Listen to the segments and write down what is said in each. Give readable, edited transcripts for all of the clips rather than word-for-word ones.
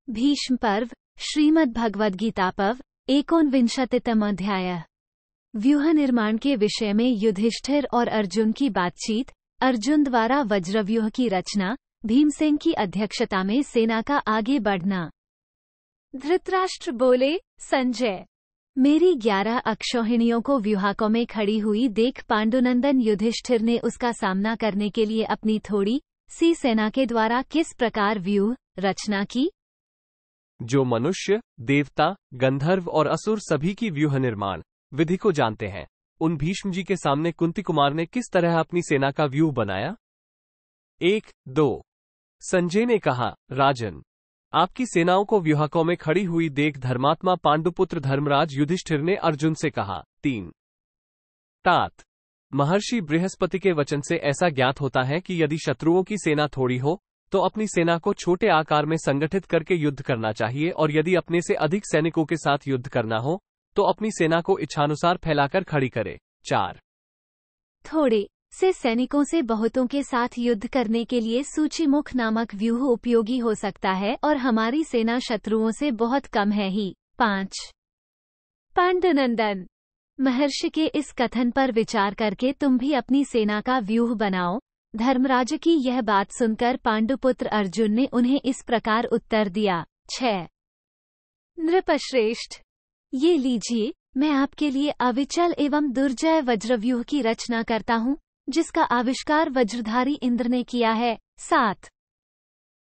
भीष्म पर्व श्रीमद्भगवद्गीता पर्व 49 अध्याय। व्यूह निर्माण के विषय में युधिष्ठिर और अर्जुन की बातचीत। अर्जुन द्वारा वज्रव्यूह की रचना। भीमसेन की अध्यक्षता में सेना का आगे बढ़ना। धृतराष्ट्र बोले, संजय, मेरी 11 अक्षौहिणियों को व्यूहाकों में खड़ी हुई देख पांडुनंदन युधिष्ठिर ने उसका सामना करने के लिए अपनी थोड़ी सी सेना के द्वारा किस प्रकार व्यूह रचना की। जो मनुष्य, देवता, गंधर्व और असुर सभी की व्यूह निर्माण विधि को जानते हैं, उन भीष्म जी के सामने कुंती कुमार ने किस तरह अपनी सेना का व्यूह बनाया। 1-2 संजय ने कहा, राजन, आपकी सेनाओं को व्यूहाकों में खड़ी हुई देख धर्मात्मा पांडुपुत्र धर्मराज युधिष्ठिर ने अर्जुन से कहा। 3 तात महर्षि बृहस्पति के वचन से ऐसा ज्ञात होता है कि यदि शत्रुओं की सेना थोड़ी हो तो अपनी सेना को छोटे आकार में संगठित करके युद्ध करना चाहिए, और यदि अपने से अधिक सैनिकों के साथ युद्ध करना हो तो अपनी सेना को इच्छानुसार फैलाकर खड़ी करे। 4 थोड़े से सैनिकों से बहुतों के साथ युद्ध करने के लिए सूचीमुख नामक व्यूह उपयोगी हो सकता है, और हमारी सेना शत्रुओं से बहुत कम है ही। 5 पांडुनंदन, महर्षि के इस कथन पर विचार करके तुम भी अपनी सेना का व्यूह बनाओ। धर्मराज की यह बात सुनकर पांडुपुत्र अर्जुन ने उन्हें इस प्रकार उत्तर दिया। 6 नृपश्रेष्ठ, ये लीजिए, मैं आपके लिए अविचल एवं दुर्जय वज्रव्यूह की रचना करता हूँ, जिसका आविष्कार वज्रधारी इंद्र ने किया है। 7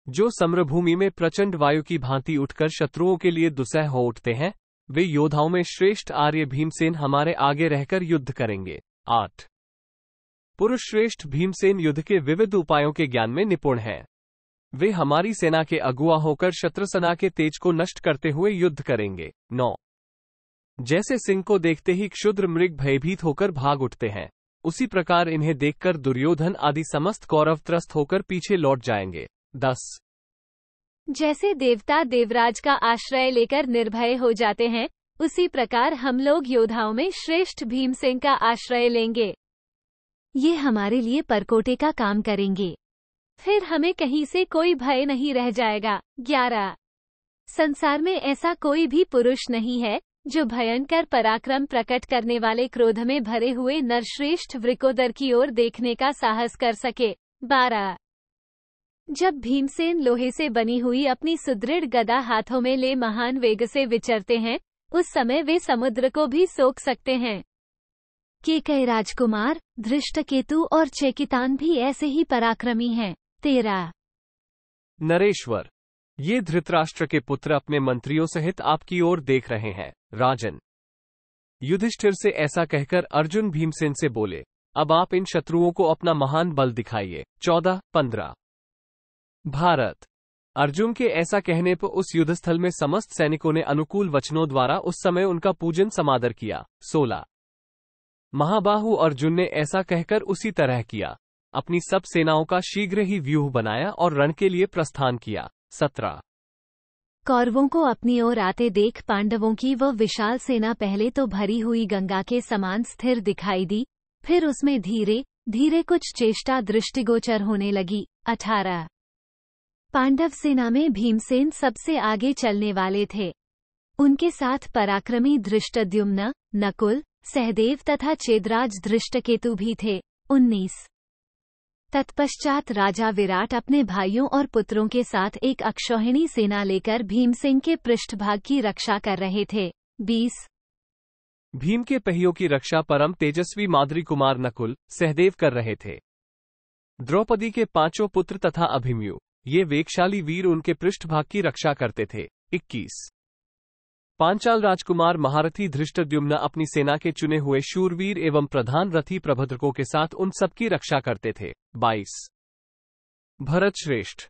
जो सम्रभूमि में प्रचंड वायु की भांति उठकर शत्रुओं के लिए दुस्सह हो उठते हैं, वे योद्धाओं में श्रेष्ठ आर्य भीमसेन हमारे आगे रहकर युद्ध करेंगे। 8 पुरुष श्रेष्ठ भीमसेन युद्ध के विविध उपायों के ज्ञान में निपुण हैं। वे हमारी सेना के अगुआ होकर शत्रुसेना के तेज को नष्ट करते हुए युद्ध करेंगे। 9 जैसे सिंह को देखते ही क्षुद्र मृग भयभीत होकर भाग उठते हैं, उसी प्रकार इन्हें देखकर दुर्योधन आदि समस्त कौरव त्रस्त होकर पीछे लौट जाएंगे। 10 जैसे देवता देवराज का आश्रय लेकर निर्भय हो जाते हैं, उसी प्रकार हम लोग योद्धाओं में श्रेष्ठ भीमसेन का आश्रय लेंगे। ये हमारे लिए परकोटे का काम करेंगे, फिर हमें कहीं से कोई भय नहीं रह जाएगा। 11 संसार में ऐसा कोई भी पुरुष नहीं है जो भयंकर पराक्रम प्रकट करने वाले क्रोध में भरे हुए नरश्रेष्ठ वृकोदर की ओर देखने का साहस कर सके। 12 जब भीमसेन लोहे से बनी हुई अपनी सुदृढ़ गदा हाथों में ले महान वेग से विचरते हैं, उस समय वे समुद्र को भी सोख सकते हैं। केकई राजकुमार, धृष्टकेतु और चेकितान भी ऐसे ही पराक्रमी हैं। 13 नरेश्वर, ये धृतराष्ट्र के पुत्र अपने मंत्रियों सहित आपकी ओर देख रहे हैं। राजन, युधिष्ठिर से ऐसा कहकर अर्जुन भीमसेन से बोले, अब आप इन शत्रुओं को अपना महान बल दिखाइए। 14-15 भारत, अर्जुन के ऐसा कहने पर उस युद्धस्थल में समस्त सैनिकों ने अनुकूल वचनों द्वारा उस समय उनका पूजन समादर किया। 16 महाबाहु अर्जुन ने ऐसा कहकर उसी तरह किया, अपनी सब सेनाओं का शीघ्र ही व्यूह बनाया और रण के लिए प्रस्थान किया। 17 कौरवों को अपनी ओर आते देख पांडवों की वह विशाल सेना पहले तो भरी हुई गंगा के समान स्थिर दिखाई दी, फिर उसमें धीरे धीरे कुछ चेष्टा दृष्टिगोचर होने लगी। 18 पांडव सेना में भीमसेन सबसे आगे चलने वाले थे। उनके साथ पराक्रमी धृष्टद्युम्न, नकुल, सहदेव तथा चेदराज धृष्टकेतु भी थे। 19 तत्पश्चात राजा विराट अपने भाइयों और पुत्रों के साथ एक अक्षौहिणी सेना लेकर भीमसेन के पृष्ठभाग की रक्षा कर रहे थे। 20 भीम के पहियों की रक्षा परम तेजस्वी माद्री कुमार नकुल, सहदेव कर रहे थे। द्रौपदी के 5 पुत्र तथा अभिमन्यु, ये वेगशाली वीर उनके पृष्ठभाग की रक्षा करते थे। 21 पांचाल राजकुमार महारथी धृष्टद्युम्न अपनी सेना के चुने हुए शूरवीर एवं प्रधान रथी प्रभद्रकों के साथ उन सबकी रक्षा करते थे। 22 भरत श्रेष्ठ,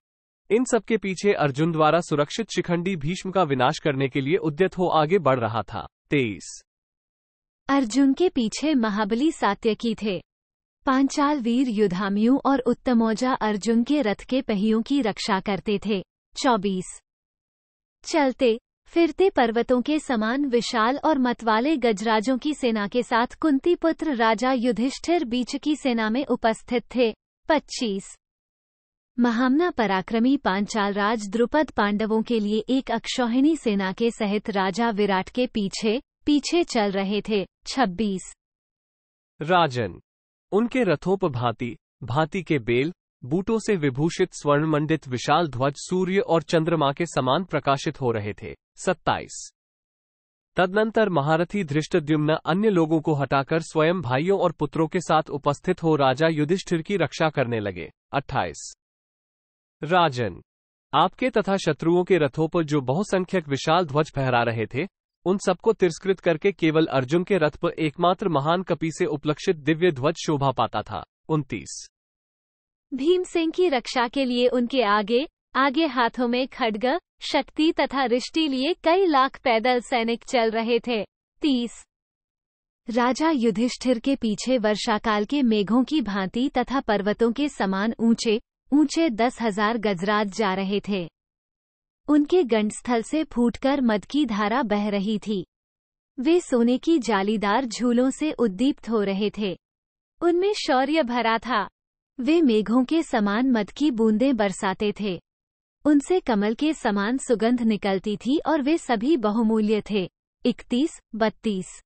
इन सबके पीछे अर्जुन द्वारा सुरक्षित शिखंडी भीष्म का विनाश करने के लिए उद्यत हो आगे बढ़ रहा था। 23 अर्जुन के पीछे महाबली सात्यकी थे। पांचाल वीर युधामन्यु और उत्तमौजा अर्जुन के रथ के पहियों की रक्षा करते थे। 24 चलते फिरते पर्वतों के समान विशाल और मतवाले गजराजों की सेना के साथ कुंती पुत्र राजा युधिष्ठिर बीच की सेना में उपस्थित थे। 25 महामना पराक्रमी पांचाल राज द्रुपद पांडवों के लिए एक अक्षौहिणी सेना के सहित राजा विराट के पीछे पीछे चल रहे थे। 26। राजन, उनके रथों पर भांति भांति के बेल बूटों से विभूषित स्वर्ण मंडित विशाल ध्वज सूर्य और चंद्रमा के समान प्रकाशित हो रहे थे। 27। तदनंतर महारथी धृष्टद्युम्न अन्य लोगों को हटाकर स्वयं भाइयों और पुत्रों के साथ उपस्थित हो राजा युधिष्ठिर की रक्षा करने लगे। 28। राजन, आपके तथा शत्रुओं के रथों पर जो बहुसंख्यक विशाल ध्वज फहरा रहे थे, उन सबको तिरस्कृत करके केवल अर्जुन के रथ पर एकमात्र महान कपि से उपलक्षित दिव्य ध्वज शोभा पाता था। 29। भीमसेन की रक्षा के लिए उनके आगे आगे हाथों में खड्ग, शक्ति तथा रिष्टि लिए कई लाख पैदल सैनिक चल रहे थे। 30। राजा युधिष्ठिर के पीछे वर्षाकाल के मेघों की भांति तथा पर्वतों के समान ऊंचे ऊंचे 10,000 गजराज जा रहे थे। उनके गंडस्थल से फूटकर मद की धारा बह रही थी। वे सोने की जालीदार झूलों से उद्दीप्त हो रहे थे। उनमें शौर्य भरा था। वे मेघों के समान मद की बूंदें बरसाते थे। उनसे कमल के समान सुगंध निकलती थी और वे सभी बहुमूल्य थे। 31-32।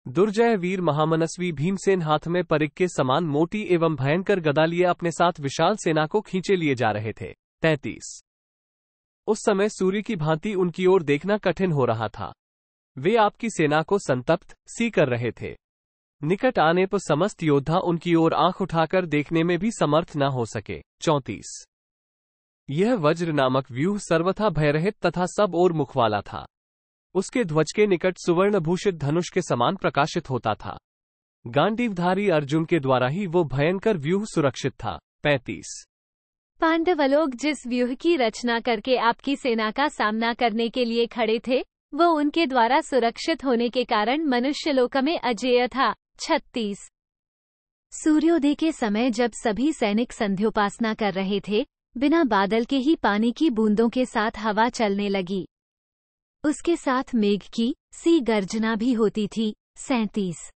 दुर्जय वीर महामनस्वी भीमसेन हाथ में परिग के समान मोटी एवं भयंकर गदा लिए अपने साथ विशाल सेना को खींचे लिए जा रहे थे। 33। उस समय सूर्य की भांति उनकी ओर देखना कठिन हो रहा था। वे आपकी सेना को संतप्त सी कर रहे थे। निकट आने पर समस्त योद्धा उनकी ओर आंख उठाकर देखने में भी समर्थ न हो सके। 34। यह वज्र नामक व्यूह सर्वथा भयरहित तथा सब ओर मुख वाला था। उसके ध्वज के निकट सुवर्णभूषित धनुष के समान प्रकाशित होता था। गांडीवधारी अर्जुन के द्वारा ही वो भयंकर व्यूह सुरक्षित था। 35। पांडवलोग जिस व्यूह की रचना करके आपकी सेना का सामना करने के लिए खड़े थे, वो उनके द्वारा सुरक्षित होने के कारण मनुष्यलोक में अजेय था। 36। सूर्योदय के समय जब सभी सैनिक संध्योपासना कर रहे थे, बिना बादल के ही पानी की बूंदों के साथ हवा चलने लगी। उसके साथ मेघ की सी गर्जना भी होती थी। 37।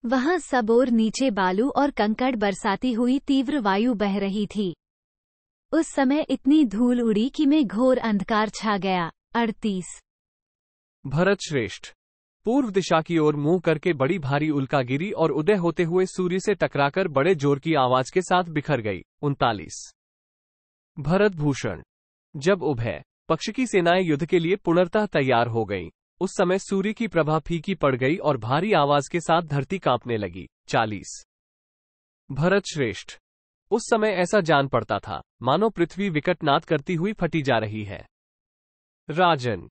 वहां सब ओर नीचे बालू और कंकड़ बरसाती हुई तीव्र वायु बह रही थी। उस समय इतनी धूल उड़ी कि में घोर अंधकार छा गया। 38। भरत श्रेष्ठ, पूर्व दिशा की ओर मुंह करके बड़ी भारी उल्का गिरी और उदय होते हुए सूर्य से टकराकर बड़े जोर की आवाज के साथ बिखर गई। 39। भरत भूषण, जब उभय पक्ष की सेनाएं युद्ध के लिए पुनर्तः तैयार हो गईं, उस समय सूर्य की प्रभा फीकी पड़ गई और भारी आवाज के साथ धरती कांपने लगी। 40। भरत श्रेष्ठ, उस समय ऐसा जान पड़ता था मानो पृथ्वी विकट नाद करती हुई फटी जा रही है। राजन,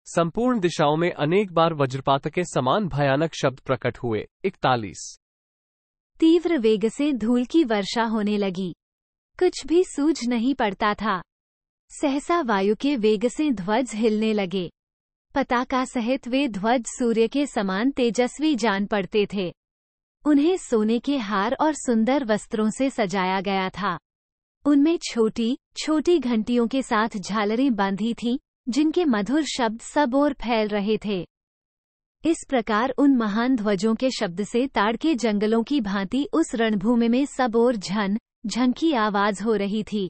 संपूर्ण दिशाओं में अनेक बार वज्रपात के समान भयानक शब्द प्रकट हुए। 41। तीव्र वेग से धूल की वर्षा होने लगी। कुछ भी सूझ नहीं पड़ता था। सहसा वायु के वेग से ध्वज हिलने लगे। पताका सहित वे ध्वज सूर्य के समान तेजस्वी जान पड़ते थे। उन्हें सोने के हार और सुंदर वस्त्रों से सजाया गया था। उनमें छोटी छोटी घंटियों के साथ झालरें बांधी थीं, जिनके मधुर शब्द सब ओर फैल रहे थे। इस प्रकार उन महान ध्वजों के शब्द से ताड़ के जंगलों की भांति उस रणभूमि में सब ओर झन झन की आवाज हो रही थी।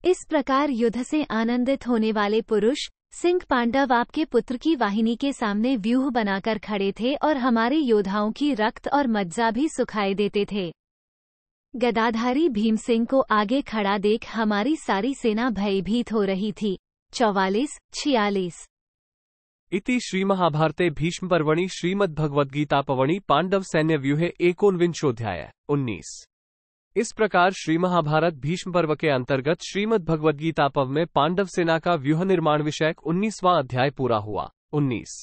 इस प्रकार युद्ध से आनंदित होने वाले पुरुष सिंह पांडव आपके पुत्र की वाहिनी के सामने व्यूह बनाकर खड़े थे और हमारे योद्धाओं की रक्त और मज्जा भी सुखाई देते थे। गदाधारी भीमसिंह को आगे खड़ा देख हमारी सारी सेना भयभीत हो रही थी। 44-46। इति श्रीमहाभारते भीष्मपर्वणि श्रीमद्भगवद्गीतापर्वणि पांडव सैन्य व्यूहे एकोनविंशोऽध्यायः 19। इस प्रकार श्रीमहाभारत भीष्म पर्व के अंतर्गत श्रीमद्भगवद्गीता पर्व में पांडव सेना का व्यूह निर्माण विषयक 19वां अध्याय पूरा हुआ। 19।